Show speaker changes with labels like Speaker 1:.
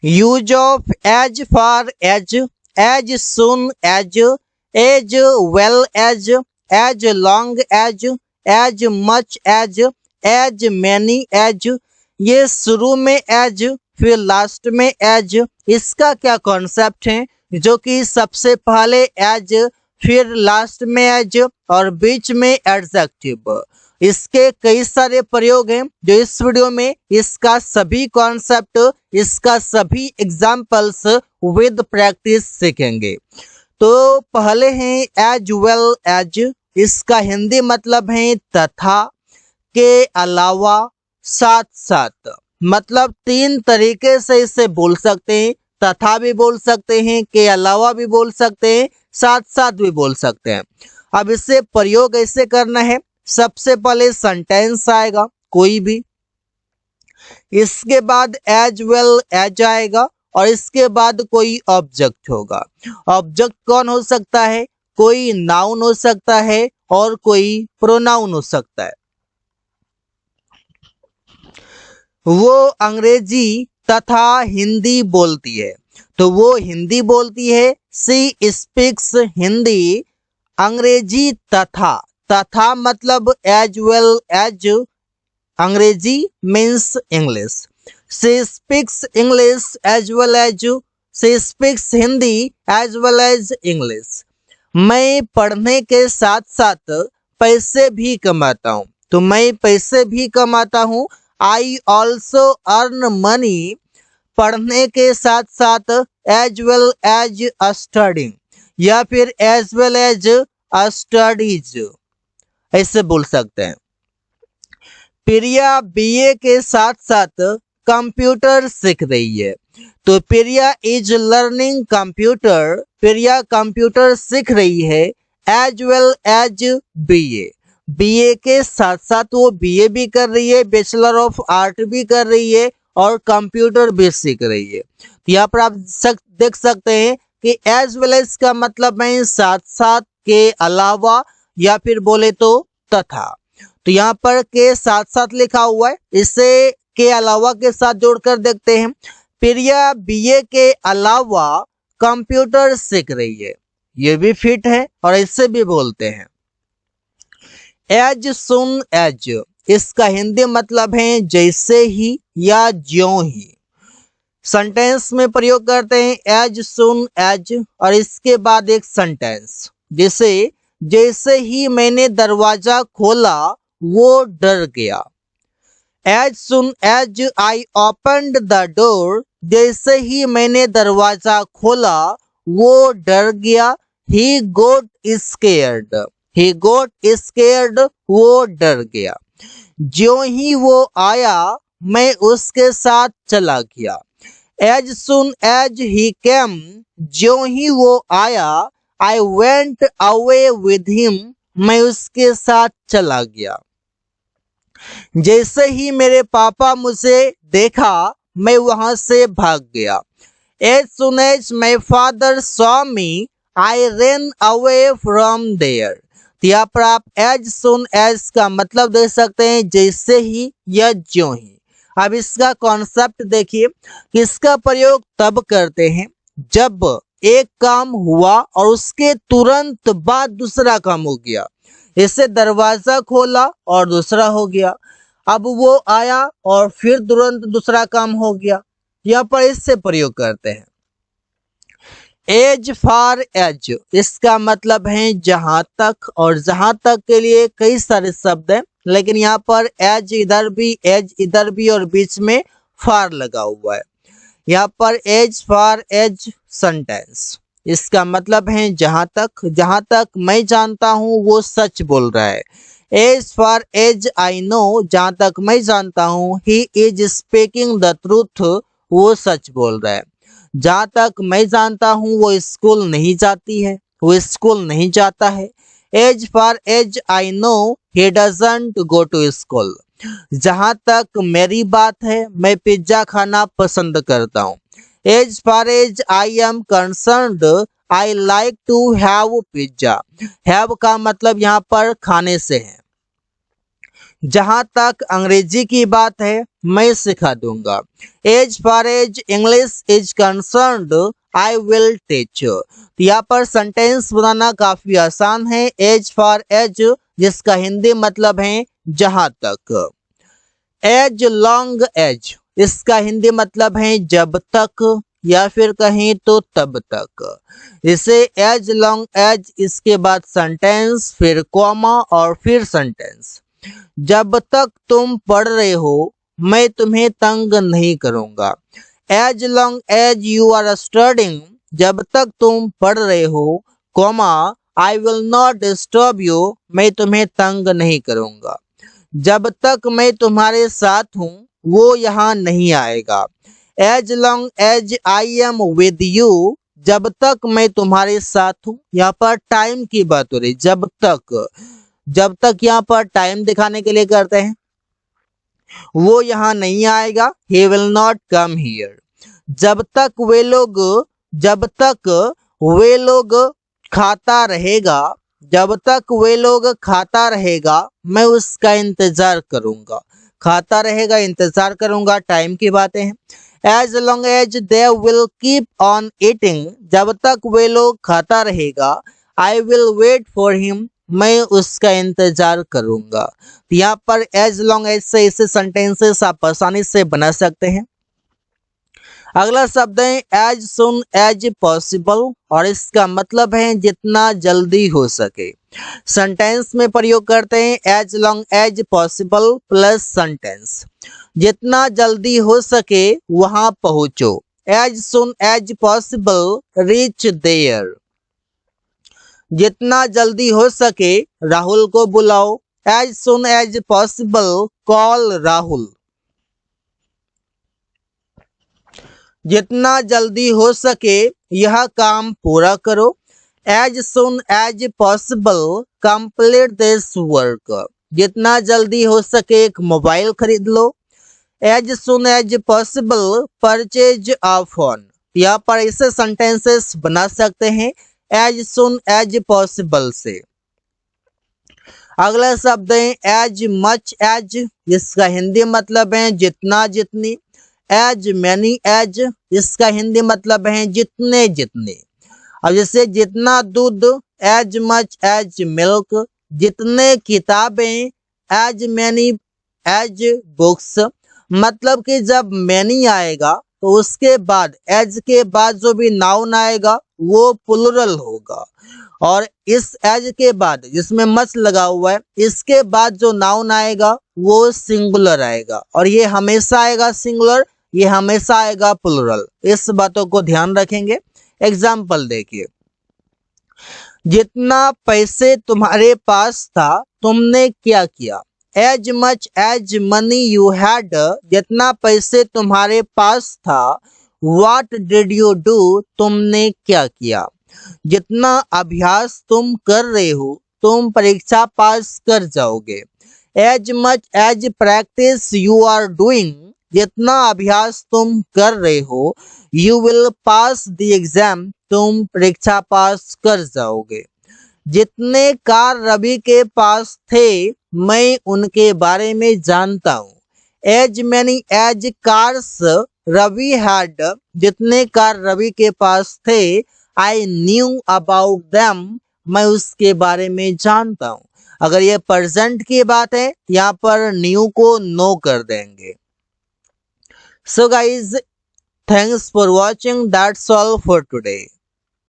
Speaker 1: Use of as far as soon as well as long as much as many as. ये शुरू में as फिर last में as, इसका क्या कॉन्सेप्ट है? जो कि सबसे पहले एज फिर लास्ट में एज और बीच में एडजेक्टिव। इसके कई सारे प्रयोग हैं जो इस वीडियो में इसका सभी कॉन्सेप्ट, इसका सभी एग्जाम्पल्स विद प्रैक्टिस सीखेंगे। तो पहले हैं एज वेल एज, इसका हिंदी मतलब है तथा, के अलावा, साथ साथ। मतलब तीन तरीके से इसे बोल सकते हैं, तथा भी बोल सकते हैं, के अलावा भी बोल सकते हैं, साथ साथ भी बोल सकते हैं। अब इससे प्रयोग ऐसे करना है, सबसे पहले सेंटेंस आएगा कोई भी, इसके बाद एज वेल एज आएगा और इसके बाद कोई ऑब्जेक्ट होगा। ऑब्जेक्ट कौन हो सकता है? कोई नाउन हो सकता है और कोई प्रोनाउन हो सकता है। वो अंग्रेजी तथा हिंदी बोलती है, तो वो हिंदी बोलती है, सी स्पीक्स हिंदी, अंग्रेजी तथा मतलब एज वेल एज, अंग्रेजी means English, she speaks English as well as, she speaks Hindi as well as English. मैं पढ़ने के साथ साथ पैसे भी कमाता हूँ, तो मैं पैसे भी कमाता हूँ, आई ऑल्सो अर्न मनी, पढ़ने के साथ साथ एज वेल एज स्टडिंग या फिर एज वेल एज स्टडीज, ऐसे बोल सकते हैं। प्रिया बीए के साथ साथ कंप्यूटर सीख रही है, तो Priya is learning computer, Priya computer सीख रही है as well as BA, BA के साथ साथ वो बीए भी कर रही है, बैचलर ऑफ आर्ट भी कर रही है और कंप्यूटर भी सीख रही है। यहाँ पर आप देख सकते हैं कि एज वेल एज का मतलब है साथ साथ, के अलावा या फिर बोले तो तथा। तो यहाँ पर के साथ साथ लिखा हुआ है, इसे के अलावा के साथ जोड़कर देखते हैं। प्रिया बीए के अलावा कंप्यूटर सीख रही है, ये भी फिट है और इससे भी बोलते हैं। एज सुन एज, इसका हिंदी मतलब है जैसे ही या ज्यों ही। सेंटेंस में प्रयोग करते हैं एज सुन एज और इसके बाद एक सेंटेंस, जैसे जैसे ही मैंने दरवाजा खोला वो डर गया, as soon as I opened the door, जैसे ही मैंने दरवाजा खोला वो डर गया, ही गोट स्केयर्ड, ही गोट स्केयर्ड, वो डर गया। ज्यों ही वो आया मैं उसके साथ चला गया, एज सुन एज ही केम, ज्यों ही वो आया I went away with him, मैं उसके साथ चला गया। जैसे ही मेरे पापा मुझे देखा मैं वहां से भाग गया, as soon as my father saw me I ran away from there. यहाँ पर आप एज सुन एज का मतलब देख सकते हैं जैसे ही या ज्यों ही। अब इसका कॉन्सेप्ट देखिए, इसका प्रयोग तब करते हैं जब एक काम हुआ और उसके तुरंत बाद दूसरा काम हो गया, इससे दरवाजा खोला और दूसरा हो गया, अब वो आया और फिर तुरंत दूसरा काम हो गया, यहाँ पर इससे प्रयोग करते हैं। एज फॉर एज, इसका मतलब है जहां तक, और जहां तक के लिए कई सारे शब्द हैं, लेकिन यहाँ पर एज इधर भी और बीच में फॉर लगा हुआ है। यहाँ पर एज फॉर एज सेंटेंस, इसका मतलब है जहां तक मैं जानता हूँ वो सच बोल रहा है। As far as I know, जहां तक मैं जानता हूँ, he is speaking the truth, वो सच बोल रहा है। जहां तक मैं जानता हूँ वो स्कूल नहीं जाती है, वो स्कूल नहीं जाता है। As far as I know he doesn't go to school, जहां तक मेरी बात है मैं पिज्जा खाना पसंद करता हूँ। As far as I am concerned I like to have pizza, have का मतलब यहाँ पर खाने से है। जहां तक अंग्रेजी की बात है मैं सिखा दूंगा। As far as English is concerned I will teach. तो यहाँ पर सेंटेंस बनाना काफी आसान है। एज फार एज जिसका हिंदी मतलब है जहां तक। एज लॉन्ग एज इसका हिंदी मतलब है जब तक या फिर कहें तो तब तक। इसे एज लॉन्ग एज इसके बाद सेंटेंस फिर कॉमा और फिर सेंटेंस। जब तक तुम पढ़ रहे हो मैं तुम्हें तंग नहीं करूंगा। As long as you are studying जब तक तुम पढ़ रहे हो comma I will not disturb you मैं तुम्हें तंग नहीं करूंगा। जब तक मैं तुम्हारे साथ हूँ वो यहाँ नहीं आएगा। As long as I am with you जब तक मैं तुम्हारे साथ हूँ। यहाँ पर टाइम की बात हो रही। जब तक यहाँ पर टाइम दिखाने के लिए करते हैं। वो यहाँ नहीं आएगा, he will not come here। जब तक वे लोग खाता रहेगा, जब तक वे लोग खाता रहेगा मैं उसका इंतजार करूंगा। खाता रहेगा इंतजार करूंगा टाइम की बातें हैं। As long as they will keep on eating जब तक वे लोग खाता रहेगा I will wait for him मैं उसका इंतजार करूंगा। तो यहाँ पर एज लॉन्ग एज से इसे सेंटेंसेस आप आसानी से बना सकते हैं। अगला शब्द है एज सुन एज पॉसिबल और इसका मतलब है जितना जल्दी हो सके। सेंटेंस में प्रयोग करते हैं as long as possible plus sentence. जितना जल्दी हो सके वहां पहुंचो। As soon as possible reach there. जितना जल्दी हो सके राहुल को बुलाओ। As soon as possible call Rahul. जितना जल्दी हो सके यह काम पूरा करो। As soon as possible complete this work. जितना जल्दी हो सके एक मोबाइल खरीद लो। As soon as possible purchase a phone. यहाँ पर ऐसे सेंटेंसेस बना सकते हैं एज सुन एज पॉसिबल से। अगला शब्द है एज मच एज इसका हिंदी मतलब है जितना जितनी। एज मैनी एज इसका हिंदी मतलब है जितने जितने। अब जैसे जितना दूध एज मच एज मिल्क। जितने किताबें एज मैनी एज बुक्स। मतलब कि जब मैनी आएगा तो उसके बाद एज के बाद जो भी नाउन आएगा वो प्लुरल होगा और इस एज के बाद जिसमें मच लगा हुआ है इसके बाद जो नाउन आएगा वो सिंगुलर आएगा और ये हमेशा आएगा सिंगुलर, ये हमेशा आएगा प्लुरल। इस बातों को ध्यान रखेंगे। एग्जाम्पल देखिए। जितना पैसे तुम्हारे पास था तुमने क्या किया। As much as money you had जितना पैसे तुम्हारे पास था। व्हाट डिड यू डू तुमने क्या किया। जितना अभ्यास तुम कर रहे हो तुम परीक्षा पास कर जाओगे। As much as practice you are doing जितना अभ्यास तुम कर रहे हो you will pass the exam तुम परीक्षा पास कर जाओगे। जितने कार रवि के पास थे मैं उनके बारे में जानता हूँ। As many as cars Ravi had जितने कार रवि के पास थे आई न्यू अबाउट देम मैं उसके बारे में जानता हूँ। अगर ये प्रेजेंट की बात है यहाँ पर न्यू को नो कर देंगे। So guys thanks for watching that's all for today.